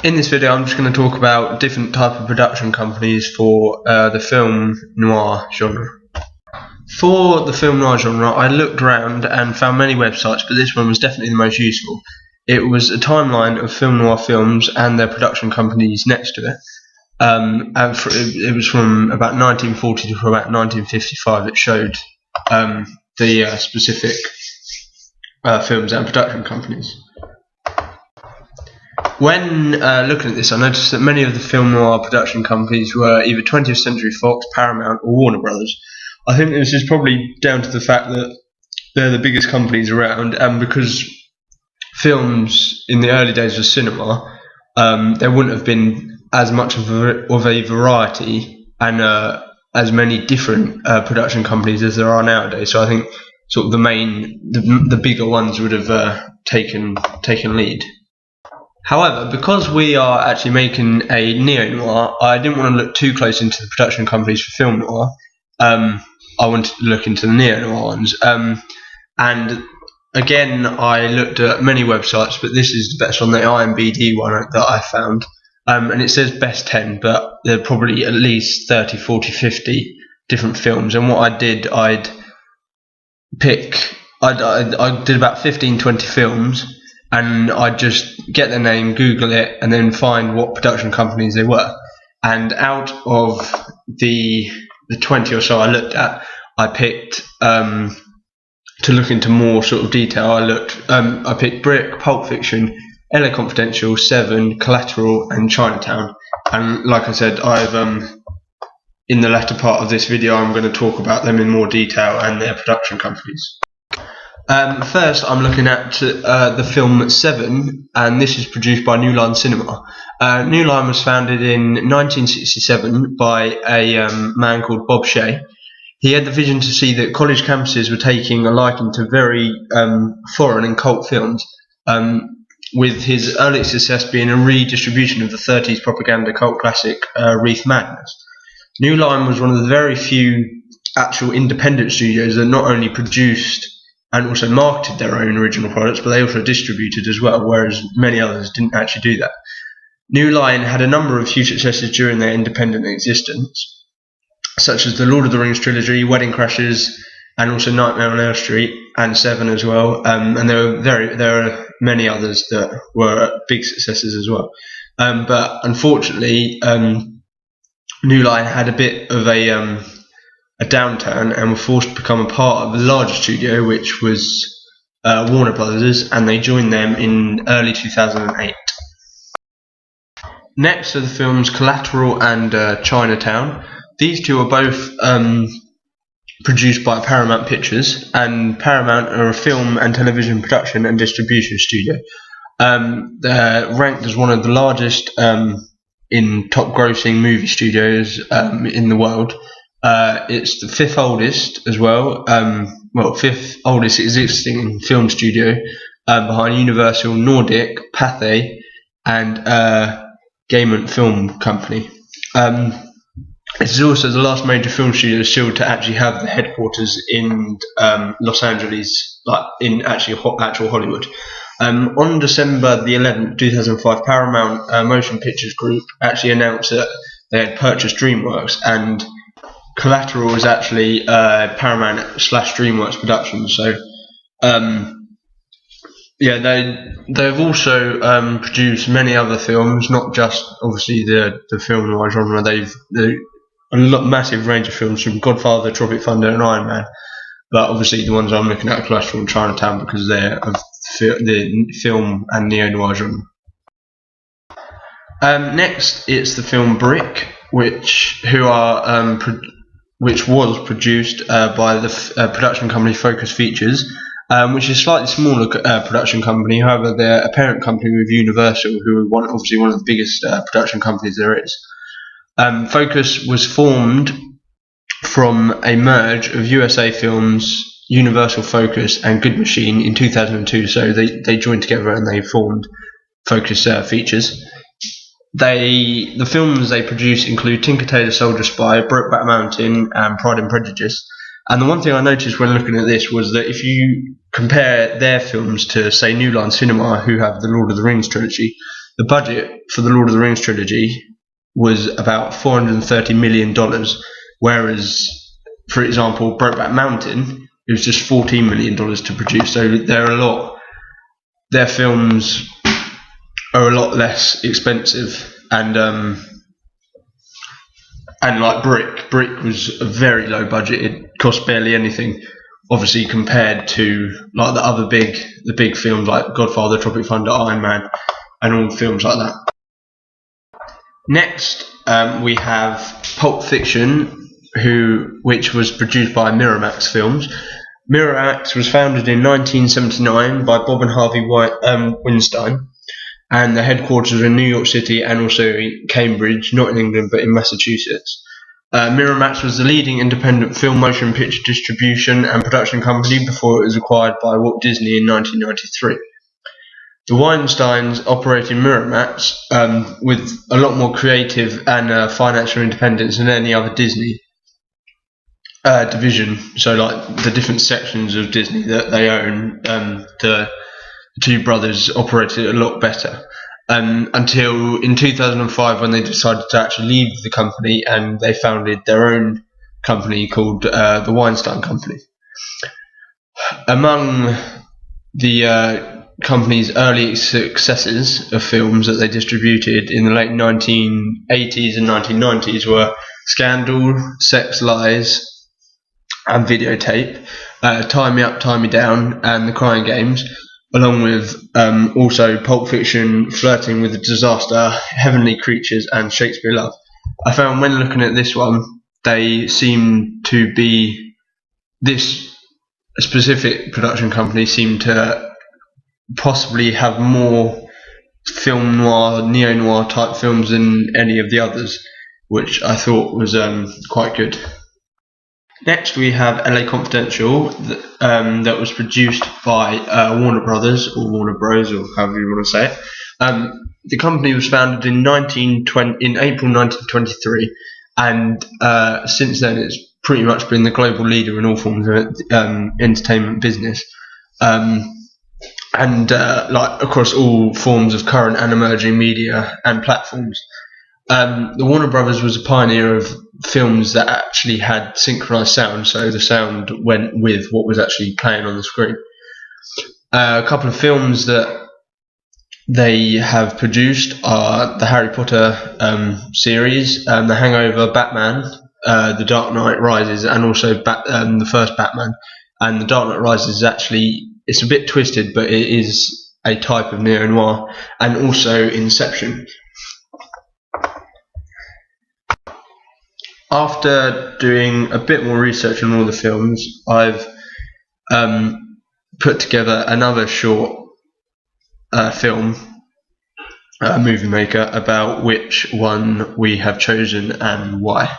In this video I'm just going to talk about different type of production companies for the film noir genre. For the film noir genre I looked around and found many websites, but this one was definitely the most useful. It was a timeline of film noir films and their production companies next to it. It was from about 1940 to about 1955. It showed the specific films and production companies. When looking at this, I noticed that many of the film noir production companies were either 20th Century Fox, Paramount, or Warner Brothers. I think this is probably down to the fact that they're the biggest companies around, and because films in the early days of cinema, there wouldn't have been as much of a variety and as many different production companies as there are nowadays. So I think sort of the bigger ones would have taken lead. However, because we are actually making a neo-noir, I didn't want to look too close into the production companies for film noir. I wanted to look into the neo-noir ones. And again, I looked at many websites, but this is the best one, the IMDb one that I found. And it says best 10, but there are probably at least 30, 40, 50 different films. And what I did, I did about 15, 20 films, and I'd just get their name, Google it, and then find what production companies they were. And out of the 20 or so I looked at, I picked, to look into more sort of detail, I picked Brick, Pulp Fiction, LA Confidential, Seven, Collateral, and Chinatown. And like I said, in the latter part of this video, I'm going to talk about them in more detail and their production companies. First, I'm looking at the film Seven, and this is produced by New Line Cinema. New Line was founded in 1967 by a man called Bob Shaye. He had the vision to see that college campuses were taking a liking to very foreign and cult films, with his early success being a redistribution of the 30s propaganda cult classic Reef Madness. New Line was one of the very few actual independent studios that not only produced and also marketed their own original products, but they also distributed as well, whereas many others didn't actually do that. New Line had a number of huge successes during their independent existence, such as the Lord of the Rings trilogy, Wedding Crashers, and also Nightmare on Elm Street, and Seven as well. And there are many others that were big successes as well. But unfortunately, New Line had a bit of a downturn and were forced to become a part of the larger studio, which was Warner Brothers, and they joined them in early 2008. Next are the films Collateral and Chinatown. These two are both produced by Paramount Pictures, and Paramount are a film and television production and distribution studio. They're ranked as one of the largest in top grossing movie studios in the world. It's the fifth oldest as well, fifth oldest existing film studio, behind Universal, Nordic, Pathé, and Gaimon Film Company. This is also the last major film studio still to actually have the headquarters in Los Angeles, like in actual Hollywood. On December the 11th, 2005, Paramount Motion Pictures Group actually announced that they had purchased DreamWorks, and Collateral is actually Paramount / DreamWorks Productions. So, they've also produced many other films, not just obviously the film noir genre. They've a massive range of films, from Godfather, Tropic Thunder, and Iron Man. But obviously the ones I'm looking at are Collateral and Chinatown because they're of the film and neo-noir genre. Next, it's the film Brick, which was produced by the production company Focus Features, which is a slightly smaller production company. However, they're a parent company with Universal, who are obviously one of the biggest production companies there is. Focus was formed from a merge of USA Films, Universal Focus, and Good Machine in 2002. So they joined together and they formed Focus Features. The films they produce include Tinker Tailor Soldier Spy, Brokeback Mountain, and Pride and Prejudice. And the one thing I noticed when looking at this was that if you compare their films to, say, New Line Cinema, who have the Lord of the Rings trilogy, the budget for the Lord of the Rings trilogy was about $430 million, whereas, for example, Brokeback Mountain, it was just $14 million to produce. So their films are a lot less expensive, and like Brick was a very low budget. It cost barely anything, obviously compared to like the big films like Godfather, Tropic Thunder, Iron Man, and all films like that. Next, we have Pulp Fiction, which was produced by Miramax Films. Miramax was founded in 1979 by Bob and Harvey Weinstein, and the headquarters are in New York City and also Cambridge, not in England but in Massachusetts. Miramax was the leading independent film, motion picture distribution and production company before it was acquired by Walt Disney in 1993. The Weinsteins operated Miramax with a lot more creative and financial independence than any other Disney division. So, like the different sections of Disney that they own, the two brothers operated a lot better. Until in 2005, when they decided to actually leave the company and they founded their own company called the Weinstein Company. Among the company's early successes of films that they distributed in the late 1980s and 1990s were Scandal, Sex, Lies, and Videotape, Tie Me Up, Tie Me Down, and The Crying Games, along with also Pulp Fiction, Flirting with a Disaster, Heavenly Creatures, and Shakespeare Love. I found when looking at this one, they seem to be, this specific production company seemed to possibly have more film noir, neo-noir type films than any of the others, which I thought was quite good. Next, we have LA Confidential, that was produced by Warner Brothers, or Warner Bros, or however you want to say it. The company was founded in April 1923, and since then it's pretty much been the global leader in all forms of entertainment business, and like across all forms of current and emerging media and platforms. The Warner Brothers was a pioneer of films that actually had synchronized sound, so the sound went with what was actually playing on the screen. A couple of films that they have produced are the Harry Potter series, The Hangover, Batman, The Dark Knight Rises, and also the first Batman. And The Dark Knight Rises is actually, it's a bit twisted, but it is a type of neo-noir, and also Inception. After doing a bit more research on all the films, I've put together another short film, Movie Maker, about which one we have chosen and why.